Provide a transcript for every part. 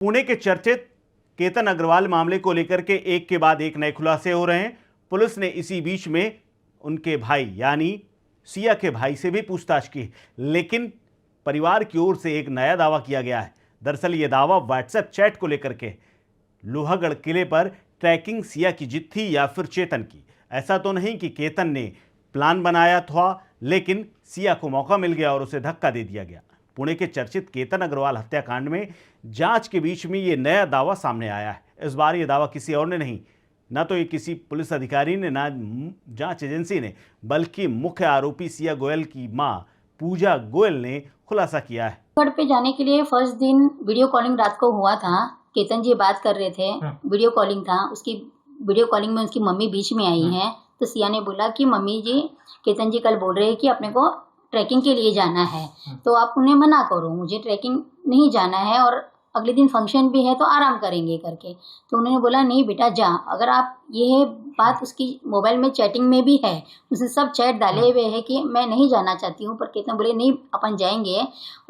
पुणे के चर्चित केतन अग्रवाल मामले को लेकर के एक के बाद एक नए खुलासे हो रहे हैं। पुलिस ने इसी बीच में उनके भाई यानी सिया के भाई से भी पूछताछ की, लेकिन परिवार की ओर से एक नया दावा किया गया है। दरअसल ये दावा व्हाट्सएप चैट को लेकर के लोहागढ़ किले पर ट्रैकिंग सिया की जिद थी या फिर चेतन की। ऐसा तो नहीं कि केतन ने प्लान बनाया था, लेकिन सिया को मौका मिल गया और उसे धक्का दे दिया गया। पुणे के चर्चित केतन अग्रवाल हत्याकांड में जांच के बीच में ये नया दावा सामने आया है। इस बार ये दावा किसी और ने नहीं, न तो ये किसी पुलिस अधिकारी ने, ना जांच एजेंसी ने, बल्कि मुख्य आरोपी सिया गोयल की मां पूजा गोयल ने खुलासा किया है। गढ़ पे जाने के लिए फर्स्ट दिन वीडियो कॉलिंग रात को हुआ था। केतन जी बात कर रहे थे, वीडियो कॉलिंग था। उसकी वीडियो कॉलिंग में उसकी मम्मी बीच में आई है, तो सिया ने बोला कि मम्मी जी, केतन जी कल बोल रहे हैं कि अपने को ट्रैकिंग के लिए जाना है, तो आप उन्हें मना करो, मुझे ट्रैकिंग नहीं जाना है और अगले दिन फंक्शन भी है तो आराम करेंगे करके। तो उन्होंने बोला नहीं बेटा जा। अगर आप ये बात उसकी मोबाइल में चैटिंग में भी है, उसने सब चैट डाले हुए हैं कि मैं नहीं जाना चाहती हूँ, पर केतन बोले नहीं अपन जाएंगे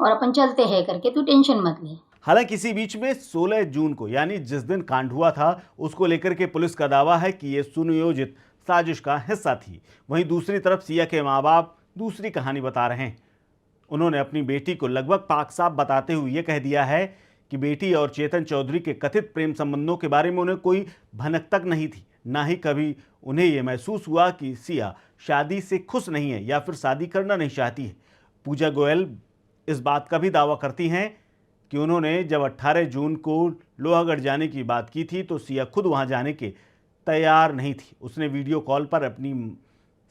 और अपन चलते हैं करके, तू टेंशन मत ले। हालांकि इसी बीच में 16 जून को यानी जिस दिन कांड हुआ था उसको लेकर के पुलिस का दावा है कि यह सुनियोजित साजिश का हिस्सा थी। वहीं दूसरी तरफ सिया के मां बाप दूसरी कहानी बता रहे हैं। उन्होंने अपनी बेटी को लगभग पाक साफ बताते हुए यह कह दिया है कि बेटी और चेतन चौधरी के कथित प्रेम संबंधों के बारे में उन्हें कोई भनक तक नहीं थी। ना ही कभी उन्हें यह महसूस हुआ कि सिया शादी से खुश नहीं है या फिर शादी करना नहीं चाहती है। पूजा गोयल इस बात का भी दावा करती हैं कि उन्होंने जब 18 जून को लोहागढ़ जाने की बात की थी तो सिया खुद वहां जाने के तैयार नहीं थी। उसने वीडियो कॉल पर अपनी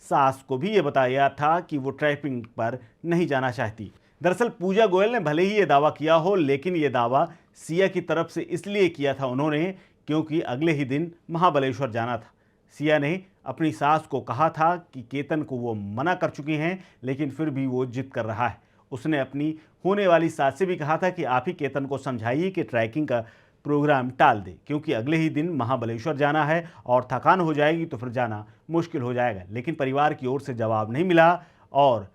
सास को भी ये बताया था कि वो ट्रैकिंग पर नहीं जाना चाहती। दरअसल पूजा गोयल ने भले ही ये दावा किया हो, लेकिन ये दावा सिया की तरफ से इसलिए किया था उन्होंने क्योंकि अगले ही दिन महाबलेश्वर जाना था। सिया ने अपनी सास को कहा था कि केतन को वो मना कर चुकी हैं, लेकिन फिर भी वो जिद कर रहा है। उसने अपनी होने वाली सास से भी कहा था कि आप ही केतन को समझाइए कि ट्रैकिंग का प्रोग्राम टाल दे, क्योंकि अगले ही दिन महाबलेश्वर जाना है और थकान हो जाएगी तो फिर जाना मुश्किल हो जाएगा। लेकिन परिवार की ओर से जवाब नहीं मिला और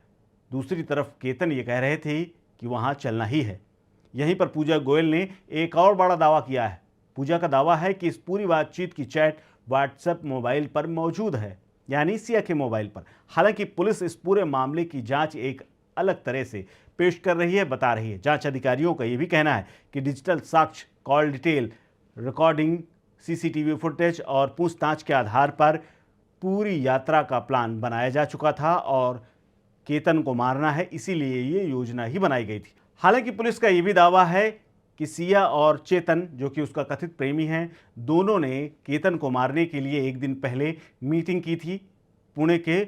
दूसरी तरफ केतन ये कह रहे थे कि वहाँ चलना ही है। यहीं पर पूजा गोयल ने एक और बड़ा दावा किया है। पूजा का दावा है कि इस पूरी बातचीत की चैट व्हाट्सएप मोबाइल पर मौजूद है, यानी सिया के मोबाइल पर। हालांकि पुलिस इस पूरे मामले की जांच एक अलग तरह से पेश कर रही है, बता रही है। जांच अधिकारियों का यह भी कहना है कि डिजिटल साक्ष्य, call detail, recording, CCTV footage और पूछताछ के आधार पर पूरी यात्रा का प्लान बनाया जा चुका था और केतन को मारना है, इसीलिए ये योजना ही बनाई गई थी। हालांकि पुलिस का यह भी दावा है कि सिया और चेतन, जो कि उसका कथित प्रेमी है, दोनों ने केतन को मारने के लिए एक दिन पहले मीटिंग की थी। पुणे के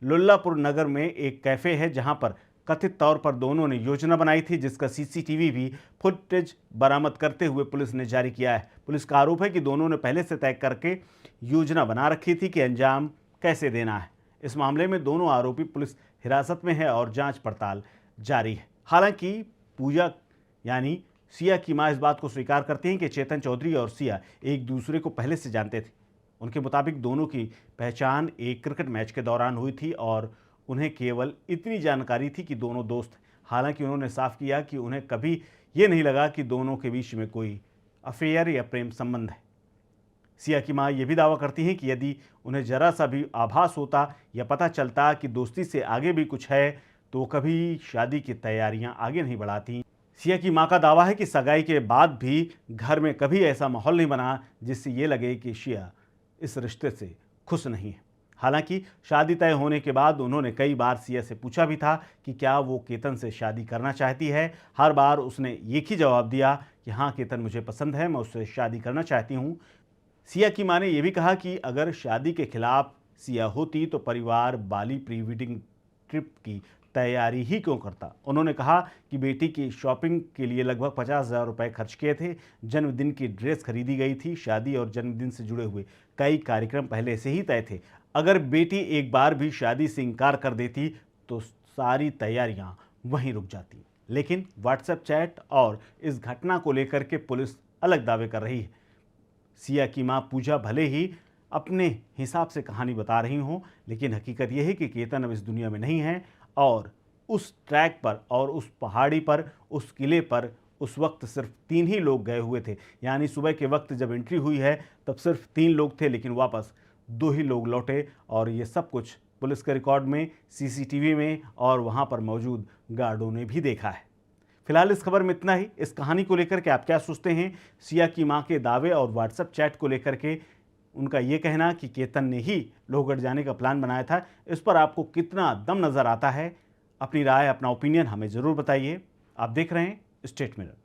लुल्लापुर नगर में एक कैफ़े है जहां पर कथित तौर पर दोनों ने योजना बनाई थी, जिसका सीसीटीवी भी फुटेज बरामद करते हुए पुलिस ने जारी किया है। पुलिस का आरोप है कि दोनों ने पहले से तय करके योजना बना रखी थी कि अंजाम कैसे देना है। इस मामले में दोनों आरोपी पुलिस हिरासत में है और जांच पड़ताल जारी है। हालांकि पूजा यानी सिया की मां इस बात को स्वीकार करती हैं कि चेतन चौधरी और सिया एक दूसरे को पहले से जानते थे। उनके मुताबिक दोनों की पहचान एक क्रिकेट मैच के दौरान हुई थी और उन्हें केवल इतनी जानकारी थी कि दोनों दोस्त। हालांकि उन्होंने साफ किया कि उन्हें कभी ये नहीं लगा कि दोनों के बीच में कोई अफेयर या प्रेम संबंध है। सिया की मां यह भी दावा करती हैं कि यदि उन्हें जरा सा भी आभास होता या पता चलता कि दोस्ती से आगे भी कुछ है तो वो कभी शादी की तैयारियां आगे नहीं बढ़ाती। सिया की मां का दावा है कि सगाई के बाद भी घर में कभी ऐसा माहौल नहीं बना जिससे ये लगे कि सिया इस रिश्ते से खुश नहीं है। हालांकि शादी तय होने के बाद उन्होंने कई बार सिया से पूछा भी था कि क्या वो केतन से शादी करना चाहती है। हर बार उसने एक ही जवाब दिया कि हाँ केतन मुझे पसंद है, मैं उससे शादी करना चाहती हूँ। सिया की मां ने यह भी कहा कि अगर शादी के खिलाफ सिया होती तो परिवार बाली प्री वेडिंग ट्रिप की तैयारी ही क्यों करता। उन्होंने कहा कि बेटी की शॉपिंग के लिए लगभग 50,000 रुपये खर्च किए थे, जन्मदिन की ड्रेस खरीदी गई थी, शादी और जन्मदिन से जुड़े हुए कई कार्यक्रम पहले से ही तय थे। अगर बेटी एक बार भी शादी से इनकार कर देती तो सारी तैयारियां वहीं रुक जाती। लेकिन व्हाट्सएप चैट और इस घटना को लेकर के पुलिस अलग दावे कर रही है। सिया की मां पूजा भले ही अपने हिसाब से कहानी बता रही हों, लेकिन हकीकत यह है कि केतन अब इस दुनिया में नहीं है और उस ट्रैक पर और उस पहाड़ी पर, उस किले पर उस वक्त सिर्फ 3 ही लोग गए हुए थे, यानी सुबह के वक्त जब एंट्री हुई है तब सिर्फ 3 लोग थे, लेकिन वापस 2 ही लोग लौटे। और ये सब कुछ पुलिस के रिकॉर्ड में, सीसीटीवी में और वहाँ पर मौजूद गार्डों ने भी देखा है। फिलहाल इस खबर में इतना ही। इस कहानी को लेकर के आप क्या सोचते हैं? सिया की मां के दावे और व्हाट्सएप चैट को लेकर के उनका ये कहना कि केतन ने ही लोहगढ़ जाने का प्लान बनाया था, इस पर आपको कितना दम नज़र आता है? अपनी राय, अपना ओपिनियन हमें ज़रूर बताइए। आप देख रहे हैं स्टेट मिरर।